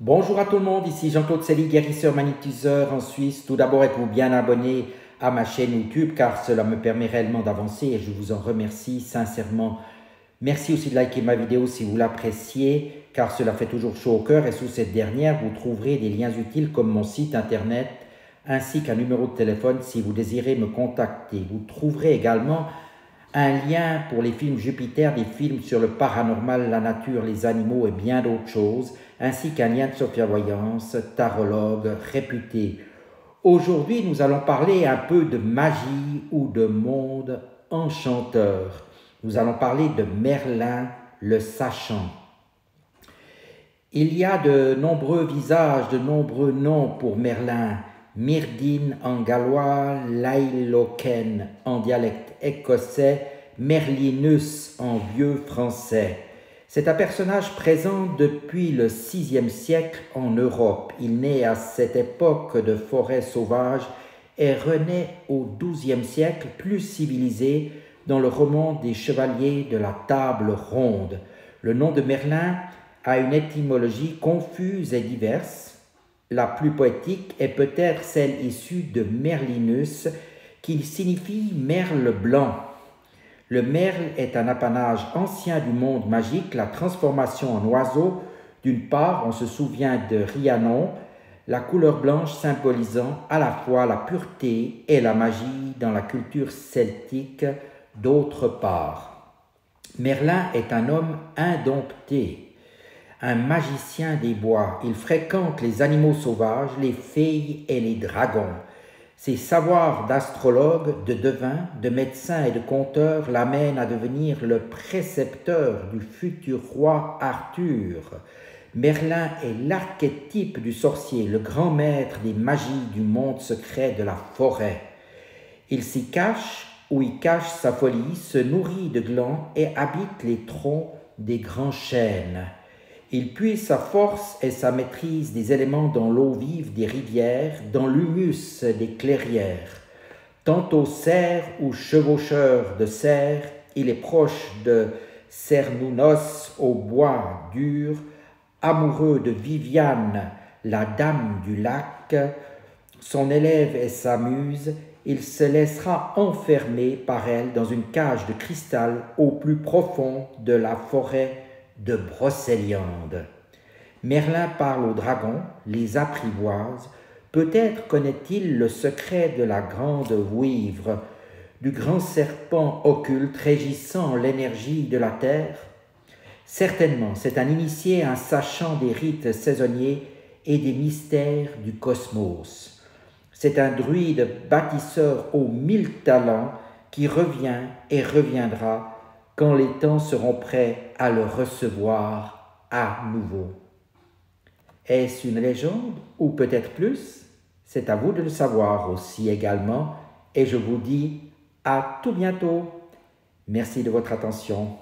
Bonjour à tout le monde, ici Jean-Claude Sely, guérisseur magnétiseur en Suisse. Tout d'abord, êtes-vous bien abonné à ma chaîne YouTube car cela me permet réellement d'avancer et je vous en remercie sincèrement. Merci aussi de liker ma vidéo si vous l'appréciez car cela fait toujours chaud au cœur et sous cette dernière, vous trouverez des liens utiles comme mon site internet ainsi qu'un numéro de téléphone si vous désirez me contacter. Vous trouverez également un lien pour les films Jupiter, des films sur le paranormal, la nature, les animaux et bien d'autres choses, ainsi qu'un lien de Sophia Voyance, tarologue réputée. Aujourd'hui, nous allons parler un peu de magie ou de monde enchanteur. Nous allons parler de Merlin le Sachant. Il y a de nombreux visages, de nombreux noms pour Merlin. Myrdin en gallois, Lailoken en dialecte écossais, Merlinus en vieux français. C'est un personnage présent depuis le VIe siècle en Europe. Il naît à cette époque de forêt sauvage et renaît au XIIe siècle, plus civilisé, dans le roman des chevaliers de la table ronde. Le nom de Merlin a une étymologie confuse et diverse. La plus poétique est peut-être celle issue de Merlinus, qui signifie merle blanc. Le merle est un apanage ancien du monde magique, la transformation en oiseau. D'une part, on se souvient de Rhiannon, la couleur blanche symbolisant à la fois la pureté et la magie dans la culture celtique. D'autre part, Merlin est un homme indompté, un magicien des bois. Il fréquente les animaux sauvages, les fées et les dragons. Ses savoirs d'astrologue, de devin, de médecin et de conteur l'amènent à devenir le précepteur du futur roi Arthur. Merlin est l'archétype du sorcier, le grand maître des magies du monde secret de la forêt. Il s'y cache ou y cache sa folie, se nourrit de glands et habite les troncs des grands chênes. Il puise sa force et sa maîtrise des éléments dans l'eau vive des rivières, dans l'humus des clairières. Tantôt cerf ou chevaucheur de cerf, il est proche de Cernunnos au bois dur, amoureux de Viviane, la dame du lac, son élève et sa muse, il se laissera enfermer par elle dans une cage de cristal au plus profond de la forêt de Brocéliande. Merlin parle aux dragons, les apprivoise. Peut-être connaît-il le secret de la grande vouivre, du grand serpent occulte régissant l'énergie de la terre. Certainement, c'est un initié, un sachant des rites saisonniers et des mystères du cosmos. C'est un druide bâtisseur aux 1000 talents qui revient et reviendra quand les temps seront prêts à le recevoir à nouveau. Est-ce une légende ou peut-être plus? C'est à vous de le savoir aussi également et je vous dis à tout bientôt. Merci de votre attention.